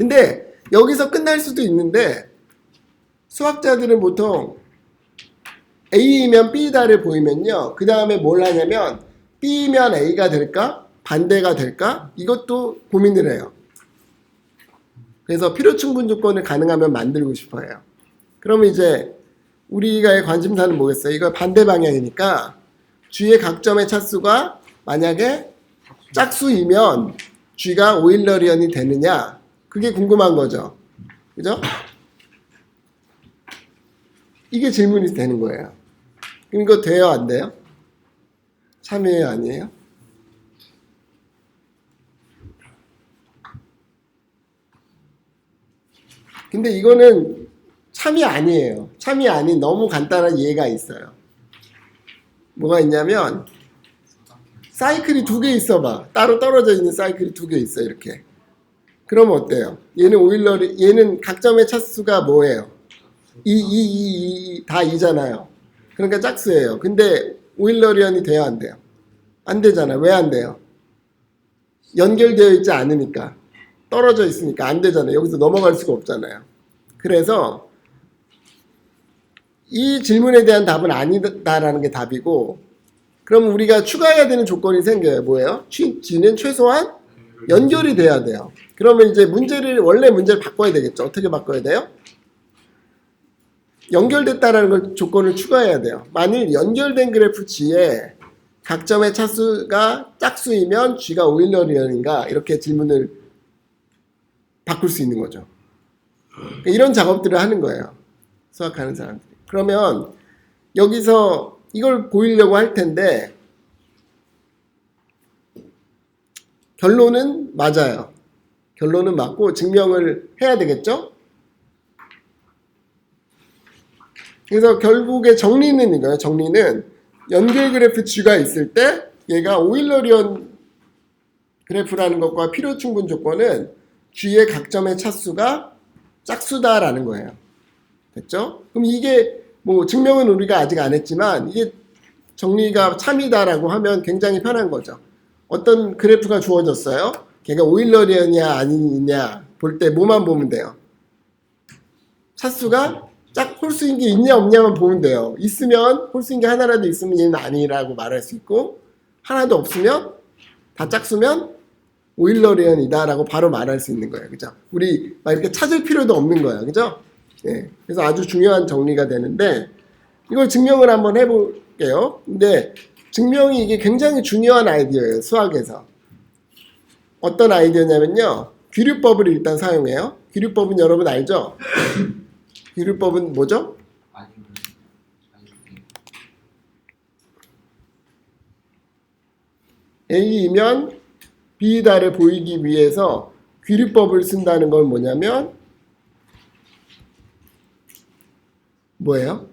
근데 여기서 끝날 수도 있는데 수학자들은 보통 A이면 B다를 보이면요. 그 다음에 뭘 하냐면 B면 A가 될까? 반대가 될까? 이것도 고민을 해요. 그래서 필요충분 조건을 가능하면 만들고 싶어요. 그러면 이제 우리가 관심사는 뭐겠어요? 이거 반대 방향이니까 G의 각점의 차수가 만약에 짝수이면 G가 오일러리언이 되느냐? 그게 궁금한 거죠. 그죠? 이게 질문이 되는 거예요. 그럼 이거 돼요? 안 돼요? 참이에요? 아니에요? 근데 이거는 참이 아니에요. 참이 아닌 너무 간단한 이해가 있어요. 뭐가 있냐면 사이클이 두 개 있어 봐. 따로 떨어져 있는 사이클이 두 개 있어 이렇게. 그러면 어때요? 얘는 각점의 차수가 뭐예요? 다 2잖아요. 그러니까 짝수예요. 근데 오일러리언이 돼야 안 돼요? 안 되잖아요. 왜 안 돼요? 연결되어 있지 않으니까. 떨어져 있으니까 안 되잖아요. 여기서 넘어갈 수가 없잖아요. 그래서 이 질문에 대한 답은 아니다라는 게 답이고, 그럼 우리가 추가해야 되는 조건이 생겨요. 뭐예요? G는 최소한 연결이 돼야 돼요. 그러면 이제 원래 문제를 바꿔야 되겠죠. 어떻게 바꿔야 돼요? 연결됐다라는 걸 조건을 추가해야 돼요. 만일 연결된 그래프 G에 각점의 차수가 짝수이면 G가 오일러리언인가? 이렇게 질문을 바꿀 수 있는 거죠. 그러니까 이런 작업들을 하는 거예요. 수학하는 사람들이. 그러면 여기서 이걸 보이려고 할 텐데 결론은 맞아요. 결론은 맞고 증명을 해야 되겠죠? 그래서 결국에 정리는 이거예요. 정리는 연결 그래프 G가 있을 때 얘가 오일러리언 그래프라는 것과 필요충분 조건은 G의 각점의 차수가 짝수다라는 거예요. 됐죠? 그럼 이게 뭐 증명은 우리가 아직 안 했지만 이게 정리가 참이다라고 하면 굉장히 편한 거죠. 어떤 그래프가 주어졌어요. 걔가 오일러리언이냐 아니냐 볼 때 뭐만 보면 돼요. 차수가 홀수인 게 있냐 없냐만 보면 돼요. 있으면 홀수인 게 하나라도 있으면 얘는 아니라고 말할 수 있고 하나도 없으면 다 짝수면 오일러리언이다 라고 바로 말할 수 있는 거예요. 그죠? 우리 막 이렇게 찾을 필요도 없는 거예요. 그죠? 예. 그래서 아주 중요한 정리가 되는데 이걸 증명을 한번 해볼게요. 근데 증명이 이게 굉장히 중요한 아이디어예요. 수학에서. 어떤 아이디어냐면요. 귀류법을 일단 사용해요. 귀류법은 여러분 알죠? 귀류법은 뭐죠? A이면 B다를 보이기 위해서 귀류법을 쓴다는 건 뭐냐면 뭐예요?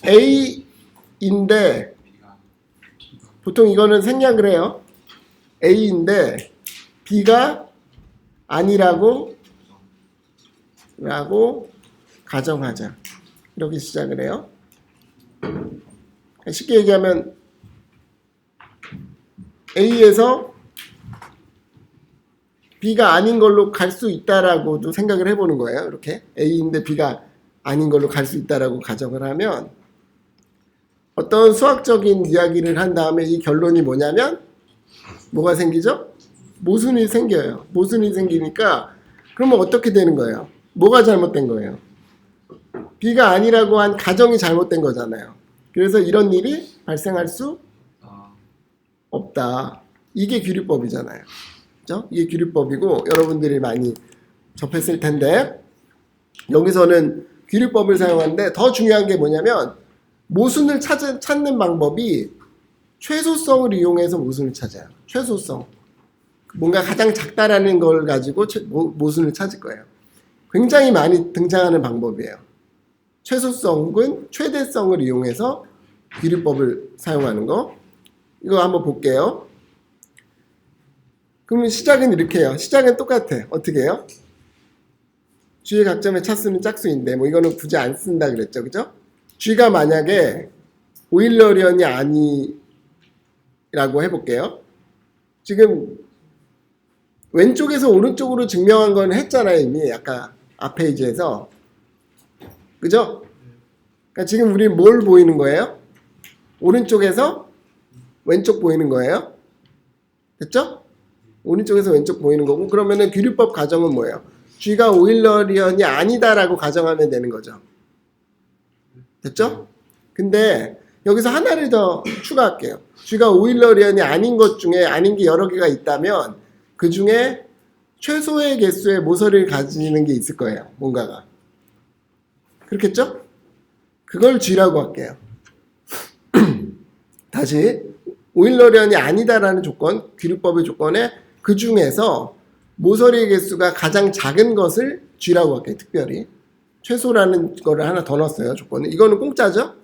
A인데 보통 이거는 생략을 해요. A인데 B가 아니라고 가정하자. 이렇게 시작을 해요. 쉽게 얘기하면 A에서 B가 아닌 걸로 갈 수 있다라고도 생각을 해보는 거예요. 이렇게 A인데 B가 아닌 걸로 갈 수 있다라고 가정을 하면 어떤 수학적인 이야기를 한 다음에 이 결론이 뭐냐면 뭐가 생기죠? 모순이 생겨요. 모순이 생기니까 그러면 어떻게 되는 거예요? 뭐가 잘못된 거예요? B가 아니라고 한 가정이 잘못된 거잖아요. 그래서 이런 일이 발생할 수 없다. 이게 귀류법이잖아요. 그죠? 이게 귀류법이고 여러분들이 많이 접했을 텐데 여기서는 귀류법을 사용하는데 더 중요한 게 뭐냐면 모순을 찾는 방법이 최소성을 이용해서 모순을 찾아요. 최소성. 뭔가 가장 작다라는 걸 가지고 모순을 찾을 거예요. 굉장히 많이 등장하는 방법이에요. 최소성 혹은 최대성을 이용해서 귀류법을 사용하는 거. 이거 한번 볼게요. 그러면 시작은 이렇게 해요. 시작은 똑같아. 어떻게 해요? G의 각점의 차수는 짝수인데 뭐 이거는 굳이 안 쓴다 그랬죠. 그죠? G가 만약에 오일러리언이 아니라고 해볼게요. 지금 왼쪽에서 오른쪽으로 증명한 건 했잖아요. 이미 아까 앞 페이지에서. 그죠? 그러니까 지금 우리 뭘 보이는 거예요? 오른쪽에서 왼쪽 보이는 거예요. 됐죠? 오른쪽에서 왼쪽 보이는 거고, 그러면은 규律법 가정은 뭐예요? G가 오일러리언이 아니다라고 가정하면 되는 거죠. 됐죠? 근데 여기서 하나를 더 추가할게요. G가 오일러리언이 아닌 것 중에 아닌 게 여러 개가 있다면 그 중에 최소의 개수의 모서리를 가지는 게 있을 거예요. 뭔가가. 그렇겠죠? 그걸 G라고 할게요. 다시 오일러리언이 아니다라는 조건, 규律법의 조건에 그 중에서 모서리의 개수가 가장 작은 것을 G라고 할게요. 특별히. 최소라는 거를 하나 더 넣었어요. 조건은. 이거는 공짜죠?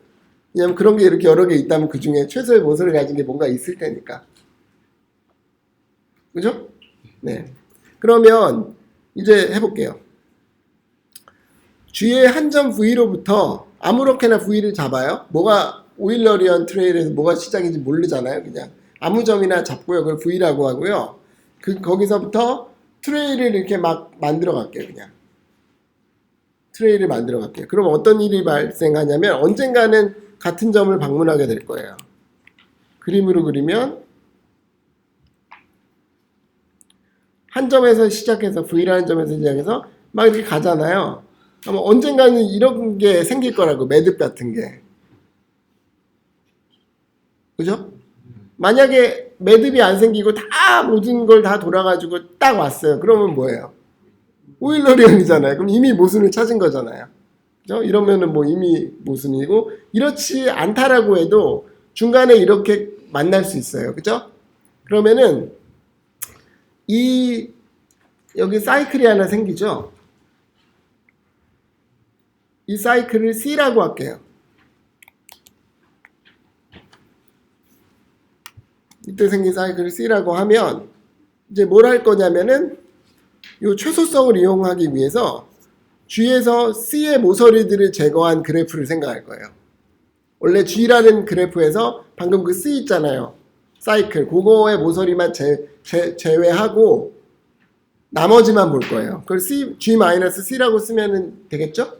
왜냐면 그런 게 이렇게 여러 개 있다면 그 중에 최소의 모서리를 가진 게 뭔가 있을 테니까. 그죠? 네. 그러면 이제 해볼게요. G의 한 점 V로부터 아무렇게나 V를 잡아요. 뭐가 오일러리언 트레일에서 뭐가 시작인지 모르잖아요. 그냥 아무 점이나 잡고요. 그걸 V라고 하고요. 거기서부터 트레일을 이렇게 막 만들어 갈게요. 그냥 트레일을 만들어 갈게요. 그럼 어떤 일이 발생하냐면 언젠가는 같은 점을 방문하게 될 거예요. 그림으로 그리면 한 점에서 시작해서 V라는 점에서 시작해서 막 이렇게 가잖아요. 그럼 언젠가는 이런 게 생길 거라고, 매듭 같은 게. 그죠? 만약에 매듭이 안 생기고 다 모든 걸 다 돌아가지고 딱 왔어요. 그러면 뭐예요? 오일러리언이잖아요. 그럼 이미 모순을 찾은 거잖아요. 그죠? 이러면은 뭐 이미 모순이고, 이렇지 않다라고 해도 중간에 이렇게 만날 수 있어요. 그죠? 그러면은 여기 사이클이 하나 생기죠? 이 사이클을 C라고 할게요. 이때 생긴 사이클을 C라고 하면 이제 뭘 할 거냐면은 이 최소성을 이용하기 위해서 G에서 C의 모서리들을 제거한 그래프를 생각할 거예요. 원래 G라는 그래프에서 방금 그 C 있잖아요. 사이클. 그거의 모서리만 제외하고 나머지만 볼 거예요. 그걸 G-C라고 쓰면 되겠죠?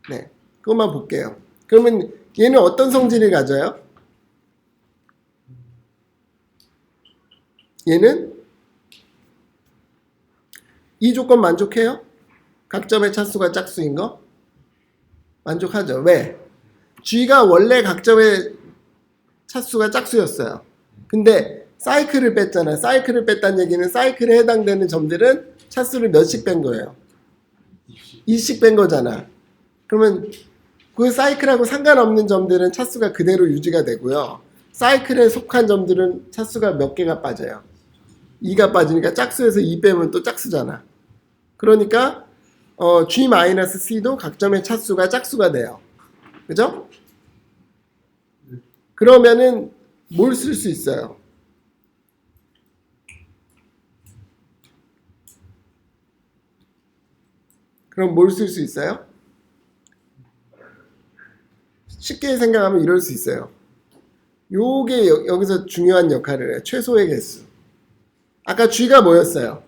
네. 그것만 볼게요. 그러면 얘는 어떤 성질을 가져요? 얘는 이 조건 만족해요? 각 점의 차수가 짝수인 거? 만족하죠. 왜? G가 원래 각 점의 차수가 짝수였어요. 근데 사이클을 뺐잖아요. 사이클을 뺐다는 얘기는 사이클에 해당되는 점들은 차수를 몇씩 뺀 거예요? 2씩 뺀 거잖아. 그러면 그 사이클하고 상관없는 점들은 차수가 그대로 유지가 되고요. 사이클에 속한 점들은 차수가 몇 개가 빠져요? 2가 빠지니까 짝수에서 2 빼면 또 짝수잖아. 그러니까 G-C도 각 점의 차수가 짝수가 돼요. 그죠? 그러면은 뭘 쓸 수 있어요? 그럼 뭘 쓸 수 있어요? 쉽게 생각하면 이럴 수 있어요. 요게 여기서 중요한 역할을 해요. 최소의 개수. 아까 G가 뭐였어요?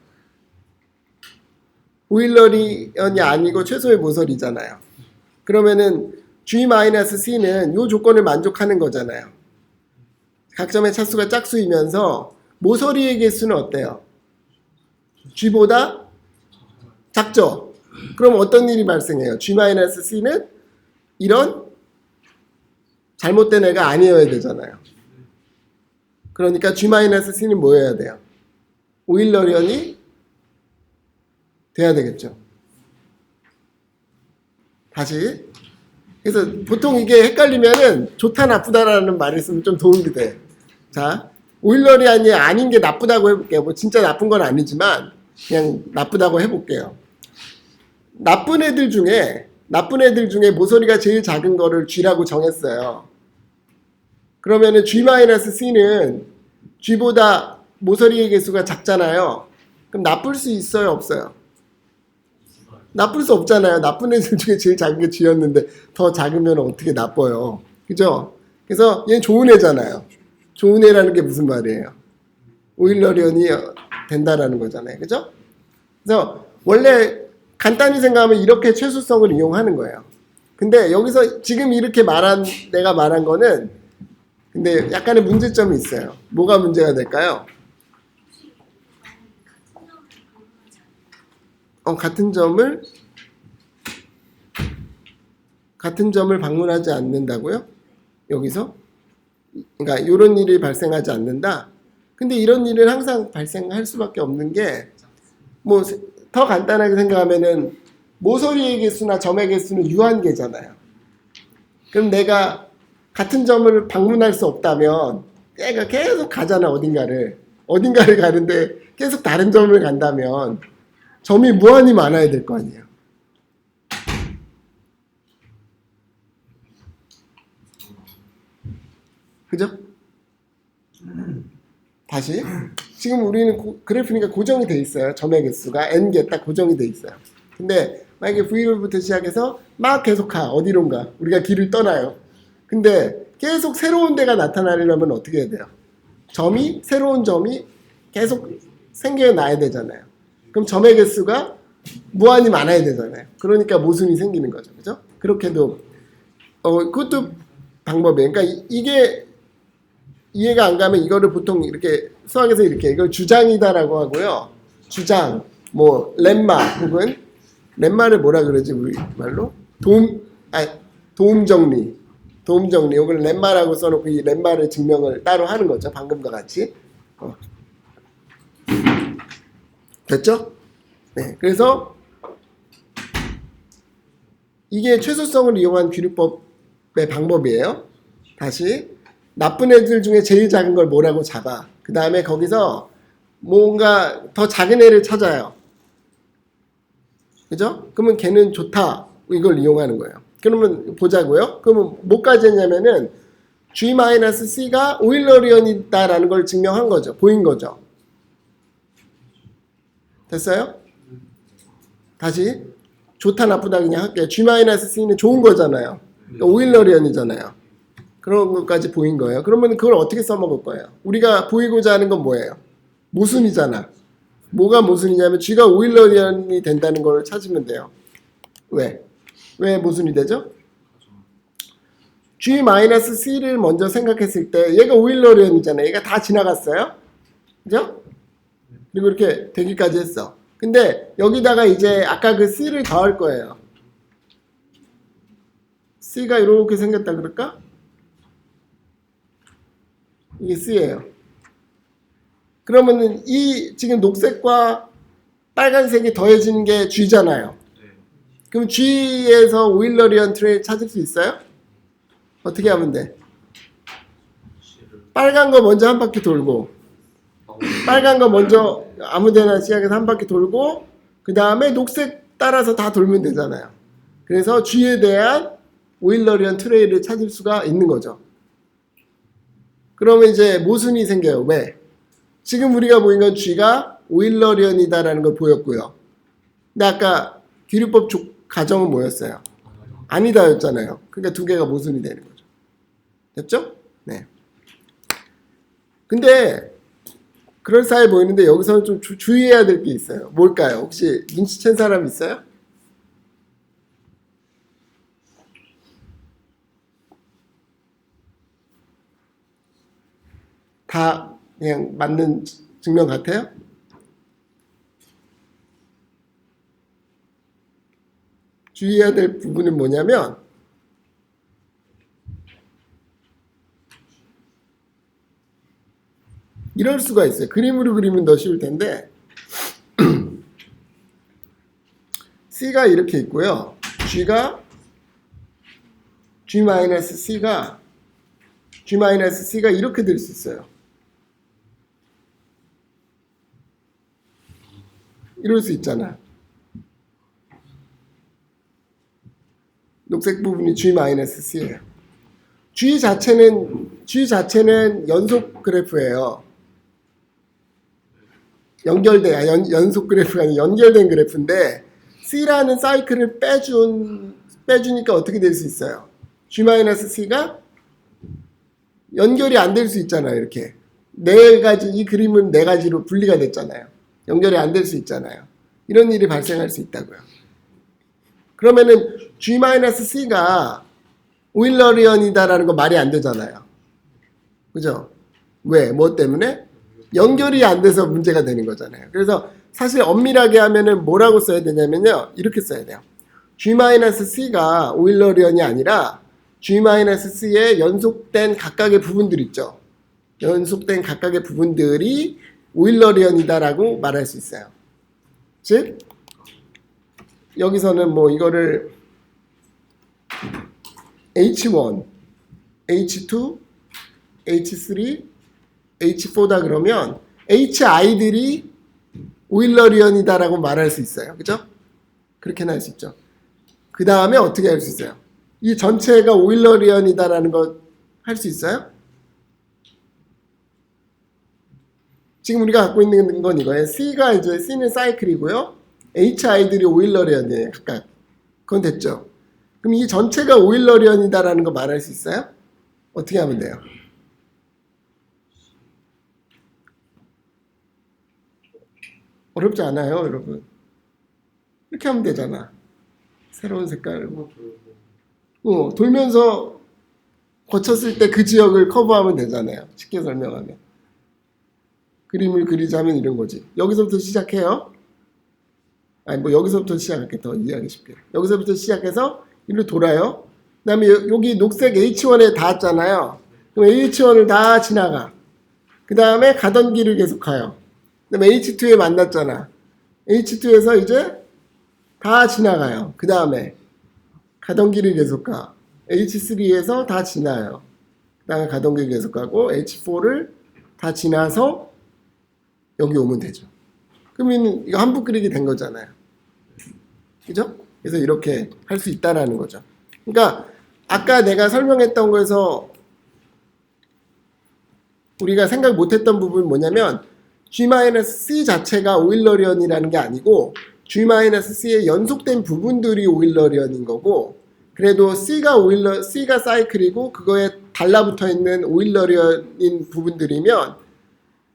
오일러리언이 아니고 최소의 모서리잖아요. 그러면은 G-C는 요 조건을 만족하는 거잖아요. 각 점의 차수가 짝수이면서 모서리의 개수는 어때요? G보다 작죠? 그럼 어떤 일이 발생해요? G-C는 이런 잘못된 애가 아니어야 되잖아요. 그러니까 G-C는 뭐여야 돼요? 오일러리언이 돼야 되겠죠. 다시. 그래서 보통 이게 헷갈리면은 좋다 나쁘다라는 말을 쓰면 좀 도움이 돼. 자, 오일러리언이 아닌 게 나쁘다고 해볼게요. 뭐 진짜 나쁜 건 아니지만 그냥 나쁘다고 해볼게요. 나쁜 애들 중에 모서리가 제일 작은 거를 G라고 정했어요. 그러면은 G-C는 G보다 모서리의 개수가 작잖아요. 그럼 나쁠 수 있어요, 없어요? 나쁠 수 없잖아요. 나쁜 애들 중에 제일 작은 게 G였는데 더 작으면 어떻게 나빠요. 그죠? 그래서 얘는 좋은 애잖아요. 좋은 애라는 게 무슨 말이에요? 오일러리언이 된다라는 거잖아요. 그죠? 그래서 원래 간단히 생각하면 이렇게 최소성을 이용하는 거예요. 근데 여기서 지금 이렇게 내가 말한 거는 근데 약간의 문제점이 있어요. 뭐가 문제가 될까요? 같은 점을 방문하지 않는다고요? 여기서? 그러니까 이런 일이 발생하지 않는다. 근데 이런 일은 항상 발생할 수밖에 없는 게 뭐 더 간단하게 생각하면은 모서리의 개수나 점의 개수는 유한계잖아요. 그럼 내가 같은 점을 방문할 수 없다면 얘가 계속 가잖아. 어딘가를 가는데 계속 다른 점을 간다면 점이 무한히 많아야 될 거 아니에요. 그죠? 다시 지금 우리는 그래프니까 고정이 돼 있어요. 점의 개수가 n개 딱 고정이 돼 있어요. 근데 만약에 V로부터 시작해서 막 계속 가. 어디론가 우리가 길을 떠나요. 근데 계속 새로운 데가 나타나려면 어떻게 해야 돼요? 새로운 점이 계속 생겨나야 되잖아요. 그럼 점의 개수가 무한히 많아야 되잖아요. 그러니까 모순이 생기는 거죠. 그죠? 그렇게도 그것도 방법이에요. 그러니까 이게 이해가 안 가면 이거를 보통 이렇게 수학에서 이걸 주장이다라고 하고요. 주장, 뭐 렘마 혹은 렘마를 뭐라 그러지 우리 말로? 도움 정리. 이걸 렘마라고 써놓고 이 렘마를 증명을 따로 하는 거죠. 방금과 같이. 됐죠? 네. 그래서 이게 최소성을 이용한 귀류법의 방법이에요. 다시 나쁜 애들 중에 제일 작은 걸 뭐라고 잡아. 그 다음에 거기서 뭔가 더 작은 애를 찾아요. 그죠? 그러면 걔는 좋다. 이걸 이용하는 거예요. 그러면 보자고요. 그러면 뭐까지 했냐면은 G-C가 오일러리언이다라는 걸 증명한 거죠. 보인 거죠. 됐어요? 다시 좋다 나쁘다 그냥 할게요. G-C는 좋은 거잖아요. 그러니까 오일러리언이잖아요. 그런 것까지 보인 거예요. 그러면 그걸 어떻게 써먹을 거예요? 우리가 보이고자 하는 건 뭐예요? 모순이잖아. 뭐가 모순이냐면 G가 오일러리언이 된다는 걸 찾으면 돼요. 왜? 왜 모순이 되죠? G-C를 먼저 생각했을 때 얘가 오일러리언이잖아요. 얘가 다 지나갔어요. 그죠? 그리고 이렇게 되기까지 했어. 근데 여기다가 이제 아까 그 C를 더할 거예요. C가 이렇게 생겼다 그럴까? 이게 C예요. 그러면은 이 지금 녹색과 빨간색이 더해지는 게 G잖아요. 그럼 G에서 오일러리언 트레일 찾을 수 있어요? 어떻게 하면 돼? 빨간 거 먼저 한 바퀴 돌고 빨간 거 먼저 아무데나 시작해서 한 바퀴 돌고 그 다음에 녹색 따라서 다 돌면 되잖아요. 그래서 G에 대한 오일러리언 트레일을 찾을 수가 있는 거죠. 그러면 이제 모순이 생겨요. 왜? 지금 우리가 보인 건 G가 오일러리언이다라는 걸 보였고요. 근데 아까 귀류법 가정은 뭐였어요? 아니다였잖아요. 그러니까 두 개가 모순이 되는 거죠. 됐죠? 네. 근데 그럴싸해 보이는데 여기서는 좀 주의해야 될 게 있어요. 뭘까요? 혹시 눈치챈 사람 있어요? 다 그냥 맞는 증명 같아요? 주의해야 될 부분은 뭐냐면 이럴 수가 있어요. 그림으로 그리면 더 쉬울 텐데 C가 이렇게 있고요. G-C가 이렇게 될 수 있어요. 이럴 수 있잖아. 녹색 부분이 G-C예요. G 자체는 연속 그래프예요. 연속 그래프가 아니라 연결된 그래프인데 C라는 사이클을 빼주니까 어떻게 될 수 있어요? G-C가 연결이 안 될 수 있잖아요. 이렇게 이 그림은 네 가지로 분리가 됐잖아요. 연결이 안 될 수 있잖아요. 이런 일이 발생할 수 있다고요. 그러면은 G-C가 오일러리언이다라는 거 말이 안 되잖아요. 그죠? 왜? 뭐 때문에? 연결이 안 돼서 문제가 되는 거잖아요. 그래서 사실 엄밀하게 하면은 뭐라고 써야 되냐면요. 이렇게 써야 돼요. G-C가 오일러리언이 아니라 G-C의 연속된 각각의 부분들 있죠. 연속된 각각의 부분들이 오일러리언이다라고 말할 수 있어요. 즉 여기서는 뭐 이거를 H1, H2, H3, H4다 그러면 HI들이 오일러리언이다라고 말할 수 있어요. 그죠? 그렇게는 할 수 있죠. 그 다음에 어떻게 할 수 있어요? 이 전체가 오일러리언이다라는 거 할 수 있어요? 지금 우리가 갖고 있는 건 이거예요. C는 사이클이고요. HI들이 오일러리언이에요. 각각. 그건 됐죠. 그럼 이 전체가 오일러리언이다라는 거 말할 수 있어요? 어떻게 하면 돼요? 어렵지 않아요, 여러분. 이렇게 하면 되잖아. 새로운 색깔. 돌면서 거쳤을 때 그 지역을 커버하면 되잖아요. 쉽게 설명하면. 그림을 그리자면 이런 거지. 여기서부터 시작해요. 아니, 뭐 여기서부터 시작할게. 더 이해하기 쉽게. 여기서부터 시작해서 이리로 돌아요. 그 다음에 여기 녹색 H1에 닿았잖아요. 그럼 H1을 다 지나가. 그 다음에 가던 길을 계속 가요. 그 다음에 H2에 만났잖아. H2에서 이제 다 지나가요. 그 다음에 가던 길을 계속 가. H3에서 다 지나요. 그 다음에 가던 길 계속 가고 H4를 다 지나서 여기 오면 되죠. 그러면 이거 한부 그리기 된 거잖아요. 그죠? 그래서 이렇게 할 수 있다라는 거죠. 그러니까 아까 내가 설명했던 거에서 우리가 생각 못했던 부분이 뭐냐면 G-C 자체가 오일러리언이라는 게 아니고 G-C의 연속된 부분들이 오일러리언인 거고, 그래도 C가 사이클이고 그거에 달라붙어 있는 오일러리언인 부분들이면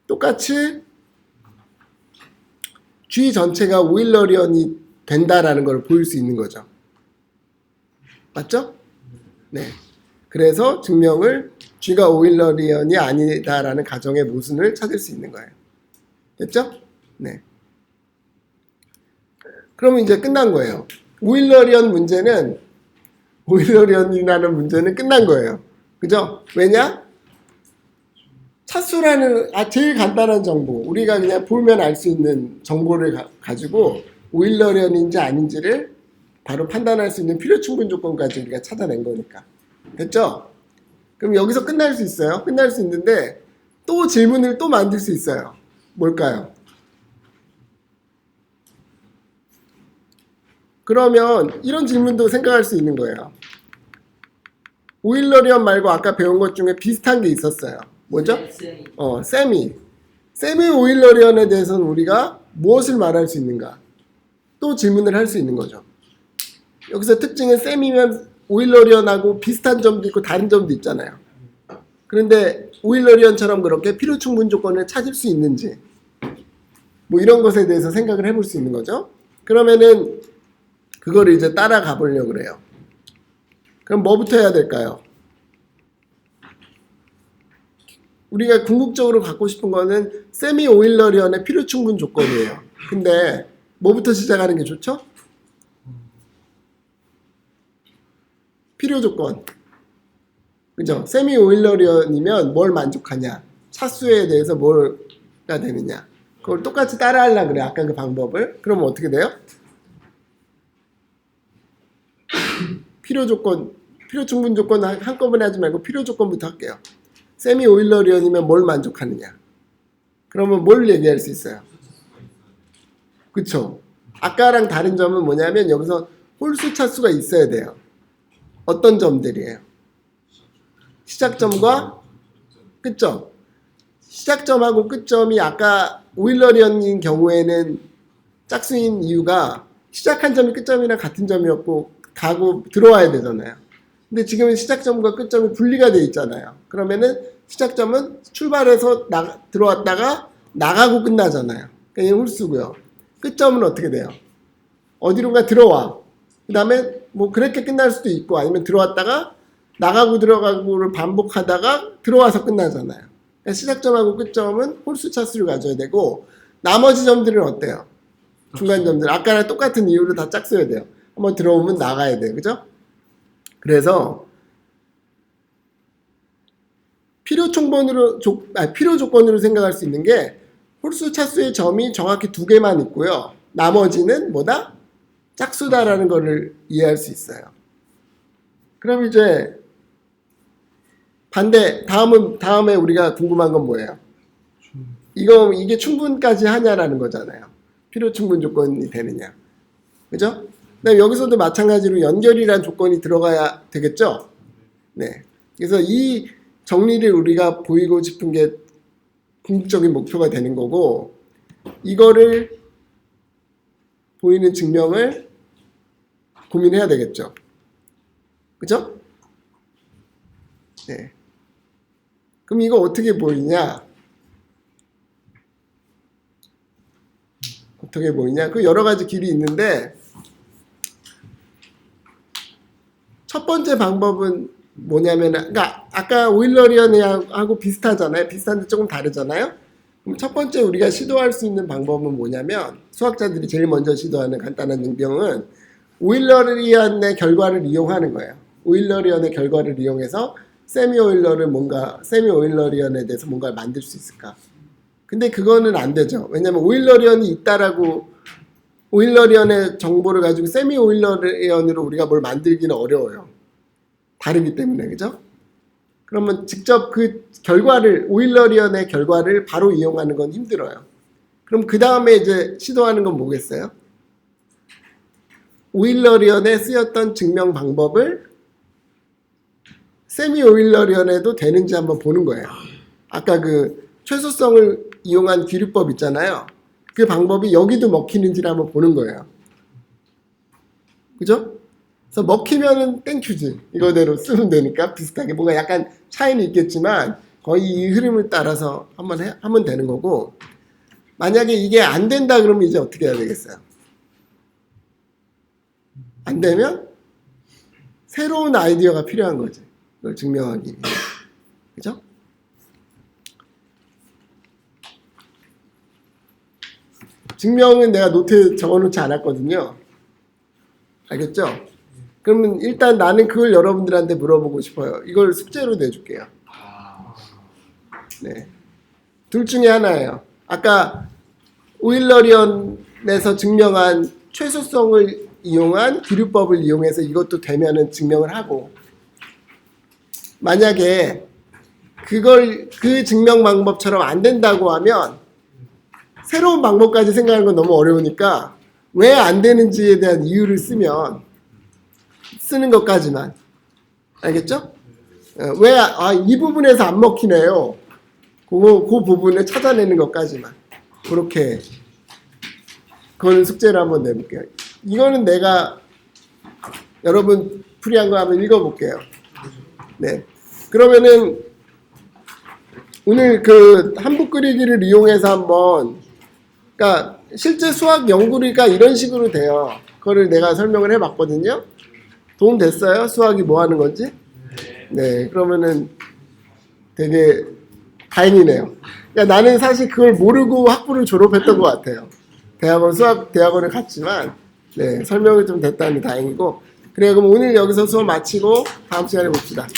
똑같이 G 전체가 오일러리언이 된다라는 걸 보일 수 있는 거죠. 맞죠? 네. 그래서 증명을 G가 오일러리언이 아니다라는 가정의 모순을 찾을 수 있는 거예요. 됐죠? 네. 그러면 이제 끝난 거예요. 오일러리언이라는 문제는 끝난 거예요. 그죠? 왜냐? 차수라는 제일 간단한 정보, 우리가 그냥 보면 알 수 있는 정보를 가지고 오일러리언인지 아닌지를 바로 판단할 수 있는 필요 충분 조건까지 우리가 찾아낸 거니까. 됐죠? 그럼 여기서 끝날 수 있어요. 끝날 수 있는데 또 질문을 또 만들 수 있어요. 뭘까요? 그러면 이런 질문도 생각할 수 있는 거예요. 오일러리언 말고 아까 배운 것 중에 비슷한 게 있었어요. 뭐죠? 세미 오일러리언에 대해서는 우리가 무엇을 말할 수 있는가? 또 질문을 할 수 있는 거죠. 여기서 특징은 세미면 오일러리언하고 비슷한 점도 있고 다른 점도 있잖아요. 그런데 오일러리언처럼 그렇게 필요 충분 조건을 찾을 수 있는지, 뭐 이런 것에 대해서 생각을 해볼 수 있는 거죠. 그러면은 그거를 이제 따라가 보려고 그래요. 그럼 뭐부터 해야 될까요? 우리가 궁극적으로 갖고 싶은 거는 세미 오일러리언의 필요 충분 조건이에요. 근데 뭐부터 시작하는 게 좋죠? 필요 조건. 그죠? 세미 오일러리언이면 뭘 만족하냐? 차수에 대해서 뭐가 되느냐? 그걸 똑같이 따라 하려고 그래. 아까 그 방법을. 그러면 어떻게 돼요? 필요 충분 조건 한꺼번에 하지 말고 필요 조건부터 할게요. 세미 오일러리언이면 뭘 만족하느냐? 그러면 뭘 얘기할 수 있어요? 그쵸? 아까랑 다른 점은 뭐냐면 여기서 홀수 차수가 있어야 돼요. 어떤 점들이에요? 시작점과 끝점. 시작점하고 끝점이 아까 오일러리언인 경우에는 짝수인 이유가 시작한 점이 끝점이랑 같은 점이었고 가고 들어와야 되잖아요. 근데 지금은 시작점과 끝점이 분리가 돼 있잖아요. 그러면은 시작점은 출발해서 들어왔다가 나가고 끝나잖아요. 그냥 홀수고요. 끝점은 어떻게 돼요? 어디론가 들어와. 그 다음에 뭐 그렇게 끝날 수도 있고 아니면 들어왔다가 나가고 들어가고를 반복하다가 들어와서 끝나잖아요. 그러니까 시작점하고 끝점은 홀수 차수를 가져야 되고 나머지 점들은 어때요? 중간 점들. 아까랑 똑같은 이유로 다 짝써야 돼요. 한번 들어오면 나가야 돼요. 그죠? 그래서 필요 조건으로 생각할 수 있는 게 홀수 차수의 점이 정확히 2개만 있고요. 나머지는 뭐다? 짝수다라는 거를 이해할 수 있어요. 그럼 이제 다음에 우리가 궁금한 건 뭐예요? 이게 충분까지 하냐라는 거잖아요. 필요 충분 조건이 되느냐. 그죠? 근데 여기서도 마찬가지로 연결이란 조건이 들어가야 되겠죠? 네. 그래서 이 정리를 우리가 보이고 싶은 게 궁극적인 목표가 되는 거고, 이거를 보이는 증명을 고민해야 되겠죠. 그죠? 네. 그럼 이거 어떻게 보이냐? 어떻게 보이냐? 그 여러 가지 길이 있는데, 첫 번째 방법은 뭐냐면, 그러니까 아까 오일러리언하고 비슷하잖아요. 비슷한데 조금 다르잖아요. 그럼 첫 번째 우리가 시도할 수 있는 방법은 뭐냐면, 수학자들이 제일 먼저 시도하는 간단한 증명은 오일러리언의 결과를 이용하는 거예요. 오일러리언의 결과를 이용해서 세미 오일러리언에 대해서 뭔가를 만들 수 있을까? 근데 그거는 안 되죠. 왜냐면 오일러리언이 오일러리언의 정보를 가지고 세미 오일러리언으로 우리가 뭘 만들기는 어려워요. 다르기 때문에, 그죠? 그러면 직접 오일러리언의 결과를 바로 이용하는 건 힘들어요. 그럼 그 다음에 이제 시도하는 건 뭐겠어요? 오일러리언에 쓰였던 증명 방법을 세미 오일러리언에도 되는지 한번 보는 거예요. 아까 그 최소성을 이용한 기류법 있잖아요. 그 방법이 여기도 먹히는지를 한번 보는 거예요. 그죠? 그래서 먹히면은 땡큐지. 이거대로 쓰면 되니까 비슷하게 뭔가 약간 차이는 있겠지만 거의 이 흐름을 따라서 하면 되는 거고, 만약에 이게 안 된다 그러면 이제 어떻게 해야 되겠어요? 안 되면 새로운 아이디어가 필요한 거지. 이걸 증명하기 위해. 그죠? 증명은 내가 노트에 적어놓지 않았거든요. 알겠죠? 그러면 일단 나는 그걸 여러분들한테 물어보고 싶어요. 이걸 숙제로 내줄게요. 네. 둘 중에 하나예요. 아까 오일러리언에서 증명한 최소성을 이용한 기류법을 이용해서 이것도 되면은 증명을 하고, 만약에 그 증명 방법처럼 안 된다고 하면 새로운 방법까지 생각하는 건 너무 어려우니까 왜 안 되는지에 대한 이유를 쓰는 것까지만. 알겠죠? 이 부분에서 안 먹히네요. 그 부분을 찾아내는 것까지만. 그렇게 그거는 숙제를 한번 내볼게요. 이거는 내가 여러분 풀이한 거 한번 읽어볼게요. 네. 그러면은 오늘 그 한북 그리기를 이용해서 한번, 그러니까 실제 수학 연구가 이런 식으로 돼요. 그거를 내가 설명을 해봤거든요. 도움 됐어요? 수학이 뭐 하는 건지? 네. 그러면은 되게 다행이네요. 그러니까 나는 사실 그걸 모르고 학부를 졸업했던 것 같아요. 수학대학원을 갔지만, 네, 설명이 좀 됐다니 다행이고. 그래, 그럼 오늘 여기서 수업 마치고 다음 시간에 봅시다. 네.